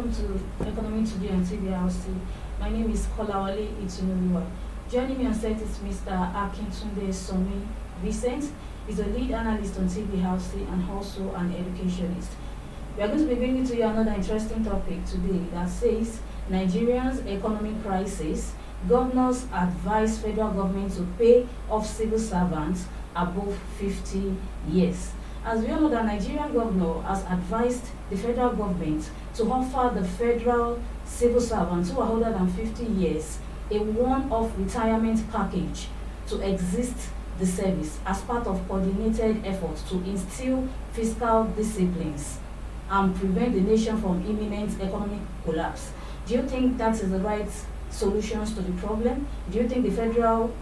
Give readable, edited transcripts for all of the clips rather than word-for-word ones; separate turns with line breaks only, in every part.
welcome to Economy Today on TVRC. My name is Kolawale Itunuwa. Joining me on set is Mr. Akintunde Somi Vincent. He's a lead analyst on TVRC and also an educationist. We are going to be bringing to you another interesting topic today that says Nigeria's economic crisis. Governors advise federal government to pay off civil servants above 50 years. As we all know, the Nigerian governor has advised the federal government to offer the federal civil servants who are older than 50 years a one-off retirement package to exist the service as part of coordinated efforts to instill fiscal disciplines and prevent the nation from imminent economic collapse. Do you think that is the right solutions to the problem? Do you think the federal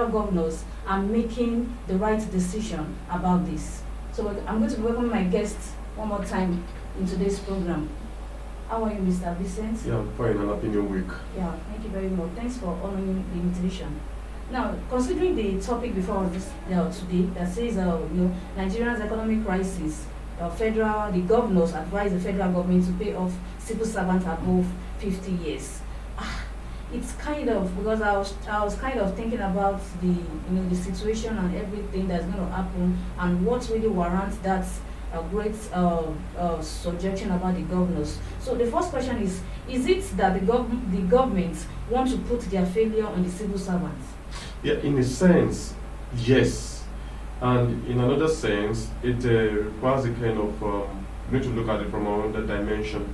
governors are making the right decision about this? So I'm going to welcome my guests one more time in today's program. How are you, Mr. Vincent?
Yeah, I'm fine, and happy new week.
Yeah, thank you very much. Thanks for honoring the invitation. Now, considering the topic before us today that says, Nigeria's economic crisis, the governors advise the federal government to pay off civil servants above 50 years. It's kind of, because I was kind of thinking about the situation and everything that's going to happen and what really warrants that great subjection about the governors. So the first question is it that the government want to put their failure on the civil servants?
Yeah, in a sense, yes. And in another sense, it requires a kind of, we need to look at it from another dimension.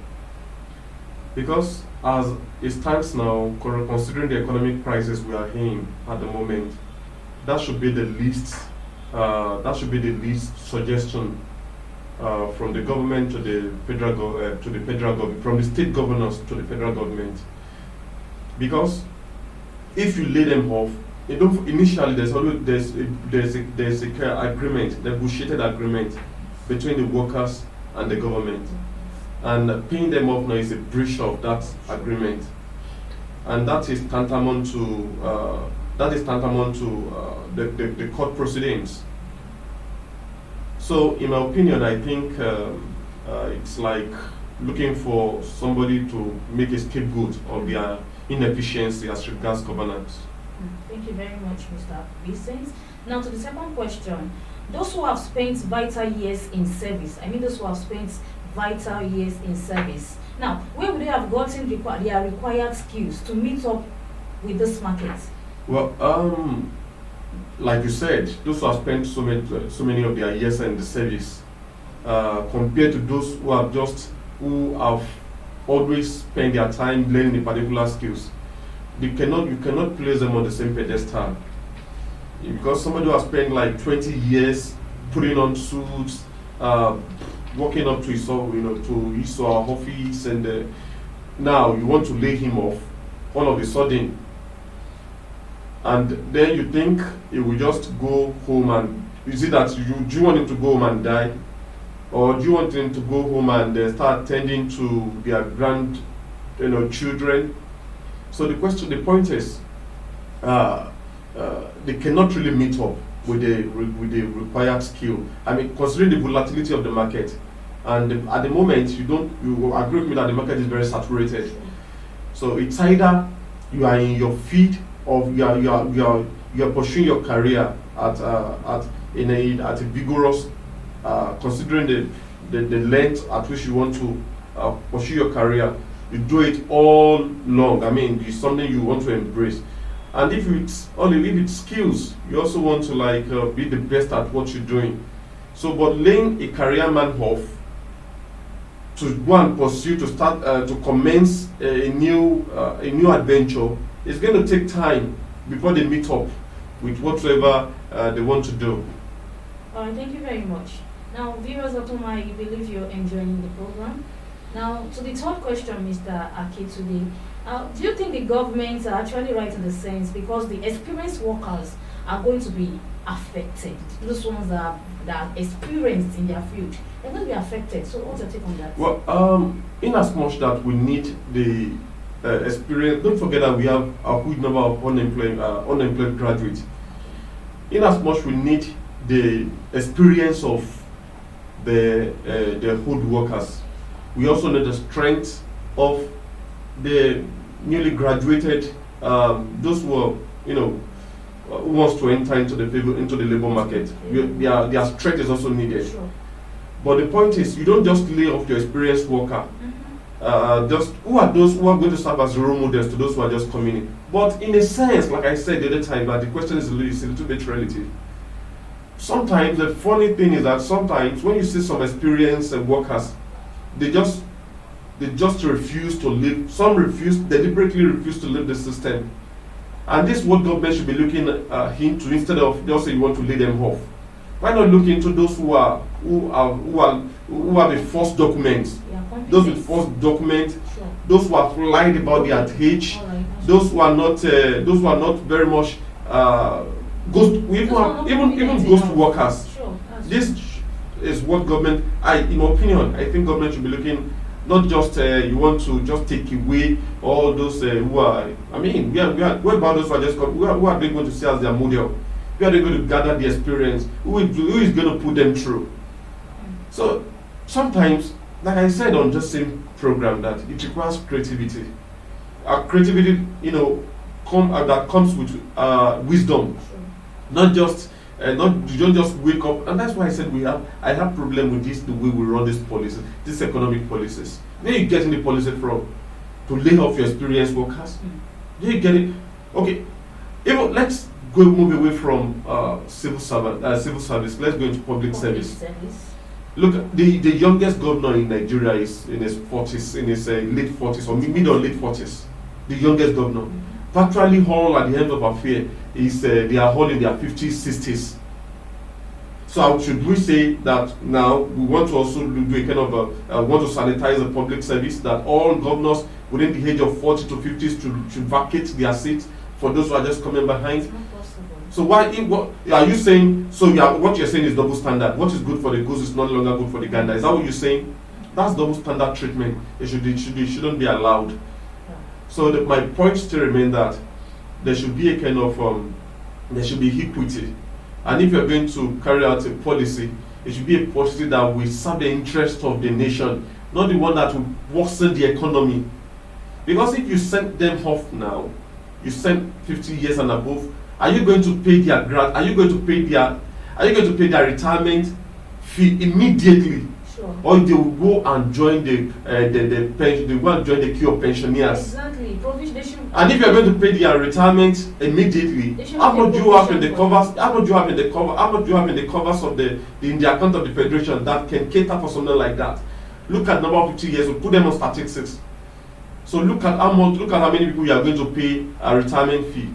Because as it stands now, considering the economic crisis we are in at the moment, that should be the least suggestion from the government to the federal government, from the state governors to the federal government. Because if you lay them off, initially there's a clear agreement, negotiated agreement between the workers and the government. And paying them off now is a breach of that agreement, and that is tantamount to the court proceedings. So, in my opinion, I think it's like looking for somebody to make a scapegoat of their inefficiency as regards governance.
Thank you very much, Mr. Vincent. Now, to the second question, those who have spent vital years in service, now, where would they have gotten their required skills to meet up with this market?
Well, like you said, those who have spent so many of their years in the service, compared to those who have always spent their time learning the particular skills, you cannot place them on the same pedestal. Because somebody who has spent like 20 years putting on suits, walking up to his office, and now you want to lay him off all of a sudden, and then you think he will just go home, and is it that do you want him to go home and die, or do you want him to go home and start tending to their children? So the point is, they cannot really meet up with the required skill. I mean, considering the volatility of the market, and at the moment you agree with me that the market is very saturated. So it's either you are in your field, or you are pursuing your career at a vigorous, considering the length at which you want to pursue your career. You do it all long. I mean, it's something you want to embrace. And if it's skills, you also want to be the best at what you're doing. So, but laying a career man off to go and pursue, to start to commence a new adventure, is going to take time before they meet up with whatever they want to do.
All right, thank you very much. Now, viewers of Toma, I believe you're enjoying the program. Now, to the third question, Mr. Akintunde, do you think the governments are actually right in the sense, because the experienced workers are going to be affected, those ones that are experienced in their field, they're going to be affected. So what's your take on that?
Well, in as much that we need the experience, don't forget that we have a huge number of unemployed graduates. In as much we need the experience of the old workers, we also need the strength of the newly graduated, those who are, who wants to enter into the labor market. Their strength is also needed.
Sure.
But the point is, you don't just lay off your experienced worker. Just who are those who are going to serve as role models to those who are just coming in? But in a sense, like I said the other time, that the question is a little bit relative. Sometimes the funny thing is that sometimes when you see some experienced workers, they just refuse to leave. Some deliberately refuse to leave the system, and this is what government should be looking into, instead of just say you want to lay them off. Why not look into those who have the false documents, those with false documents,
Sure.
those who have lied about their age,
All right.
those who are not very much ghost, even ghost workers.
Sure. That's
This
true.
is what government, in my opinion, I think government should be looking, not just you want to just take away all those who are, what about those who are just who are they going to see as their model? Who are they going to gather the experience? Who is going to put them through? So sometimes, like I said on just same program, that it requires creativity. Creativity, that comes with wisdom.
Sure.
Not just you don't just wake up, and that's why I said I have problem with this, the way we run this policies, these economic policies. Where you getting the policy from? To lay off your experienced workers? Where you get it? Okay, even let's move away from civil service. Let's go into public service. Look, the youngest governor in Nigeria is in his 40s, in his late 40s or mid or late 40s. The youngest governor. Virtually all at the end of affair is they are all in their 50s, 60s. So should we say that now we want to also do a kind of want to sanitize the public service, that all governors within the age of 40 to 50s should vacate their seats for those who are just coming behind?
It's not possible.
So what are you saying? So what you're saying is double standard. What is good for the goose is no longer good for the gander. Is that what you're saying? That's double standard treatment. It shouldn't be allowed.
Yeah.
So my point still remains that there should be a kind of there should be equity, and if you're going to carry out a policy, it should be a policy that will serve the interest of the nation, not the one that will worsen the economy. Because if you send them off now, you send 50 years and above, are you going to pay their grant? Are you going to pay their retirement fee immediately?
Sure.
Or they will go and join the pension, they will go and join the queue of pensioners.
Exactly. They should.
And if you are going to pay their retirement immediately,
They should
how
make
much
a
do you have in the
provision
covers? How much do you have in the cover? How much do you have in the covers of in the account of the federation that can cater for something like that? Look at number of 50 years. We'll put them on statistics. So look at how many people you are going to pay a retirement fee.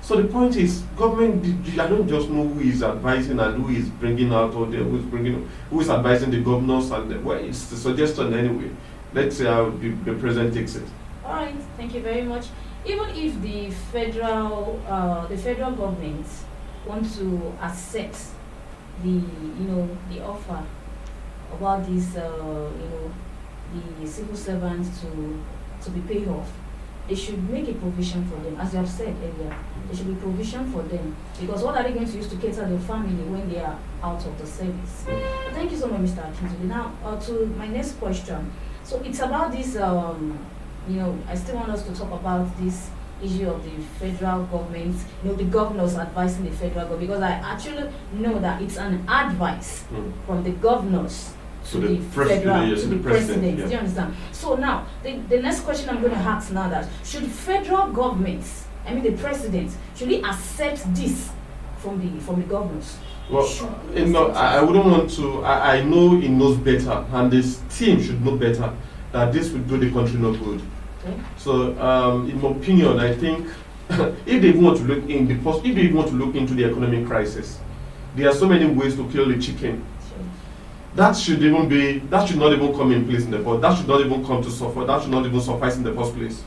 So the point is, government, I don't just know who is advising and who is bringing out, or who is advising the governors, and well, it's the suggestion anyway. Let's see how the president takes it.
All right. Thank you very much. Even if the federal government want to accept the offer about this the civil servants to be paid off, they should make a provision for them, as you have said earlier. There should be provision for them, because what are they going to use to cater their family when they are out of the service? Thank you so much, Mr. Akintunde. Now, to my next question. So it's about this. I still want us to talk about this issue of the federal government. The governors advising the federal government, because I actually know that it's an advice from the governors to the president.
Yeah.
Do you understand? So now, the next question I'm going to ask now, that should federal governments, the president, should he accept this from the governors?
Well, I wouldn't want to. I know he knows better, and this team should know better that this would do the country no good.
Okay.
So, in my opinion, I think if they want to look into the economic crisis, there are so many ways to kill the chicken. That should not even come in place in the first. That should not even come to suffer. That should not even suffice in the first place.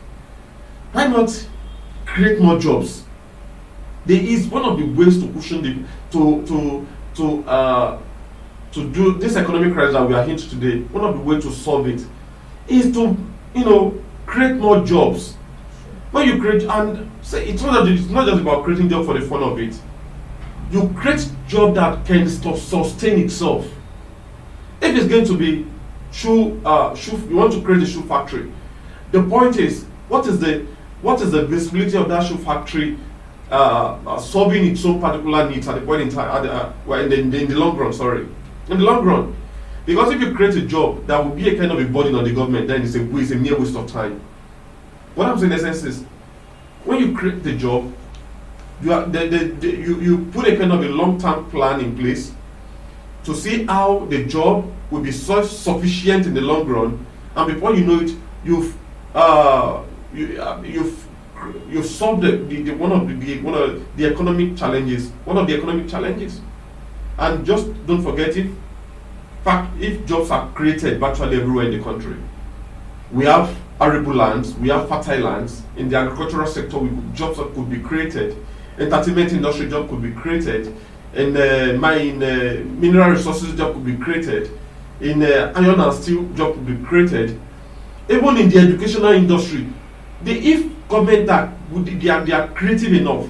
Why not create more jobs? There is one of the ways to cushion to do this economic crisis that we are into today. One of the ways to solve it is to create more jobs. When you create, and say it's not just about creating jobs for the fun of it. You create job that can sustain itself. If it's going to be you want to create a shoe factory, The point is, what is the visibility of that shoe factory solving its own particular needs at the point in time, in the long run, sorry. In the long run. Because if you create a job that will be a kind of a burden on the government, then it's a mere waste of time. What I'm saying in essence is, when you create the job, you put a kind of a long-term plan in place to see how the job will be self-sufficient in the long run, and before you know it, you've solved one of the economic challenges. One of the economic challenges, and just don't forget it. If jobs are created virtually everywhere in the country, we have arable lands, we have fertile lands. In the agricultural sector, jobs could be created. Entertainment industry job could be created. In mineral resources job could be created. In iron and steel job could be created. Even in the educational industry, if government they are creative enough,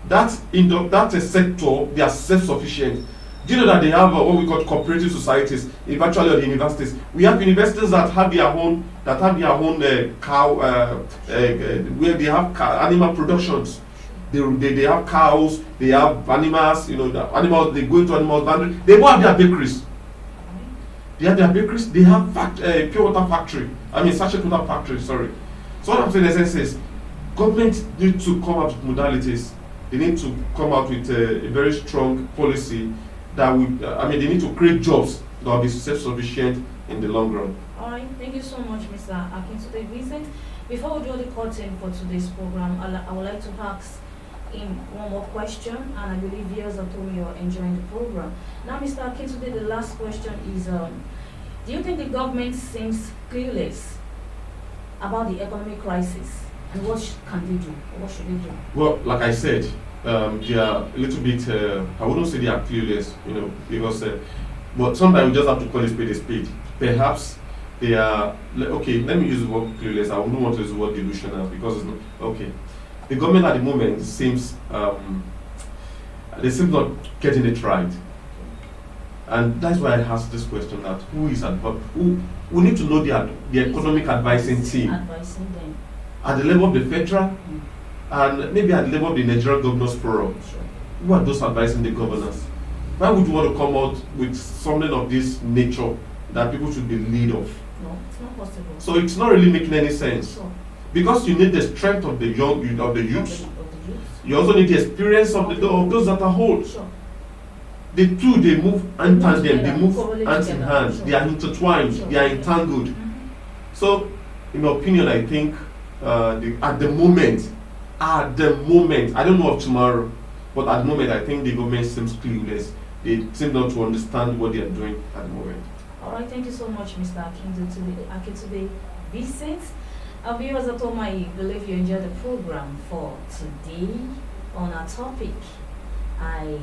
that's a sector, they are self-sufficient. Do you know that they have what we call cooperative societies in virtually all the universities? We have universities that have their own cow, where they have animal productions. They have cows, they have animals. You know, the animals, they go into animal boundary. They will have their bakeries. They have their bakeries. They have pure water factory. Sachet water factory. Sorry. So what I'm saying in essence is, government need to come up with modalities. They need to come up with a very strong policy that would, they need to create jobs that will be self-sufficient in the long run.
All right, thank you so much, Mr. Akintunde Vincent. Before we draw the curtain for today's program, I would like to ask him one more question, and I believe viewers at home you are enjoying the program. Now, Mr. Akintunde, the last question is, do you think the government seems clueless about the economic crisis, and what can they do? What should they do?
Well, like I said, they are a little bit, I wouldn't say they are clueless, because, but sometimes we just have to call a spade a spade. Perhaps they are, okay, let me use the word clueless. I wouldn't want to use the word delusional, because it's not, okay. The government at the moment seems, they seem not getting it right. And that's why I asked this question, that we need to know the economic advising team.
Advising them.
At the level of the federal, and maybe at the level of the Nigerian Governors Forum.
Sure.
Who are those advising the governors? Why would you want to come out with something of this nature that people should be lead of?
No, it's not possible.
So it's not really making any sense.
Sure.
Because you need the strength of the youth. You also need the experience of those that are old.
Sure.
The two, they move hand in hand, they move
Probably
hand in
together.
hand.
Sure.
They are intertwined,
Sure.
they are entangled.
Mm-hmm.
So, in my opinion, I think at the moment, I don't know of tomorrow, but at the moment, I think the government seems clueless. They seem not to understand what they are doing at the moment.
All right, thank you so much, Mr. Akintunde Vincent. Our viewers at home, I believe you enjoyed the program for today on our topic. I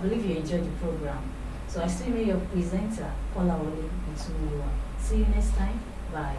believe you enjoyed the program. So I still remain your presenter, Kolawole Itunuwa. See you next time. Bye.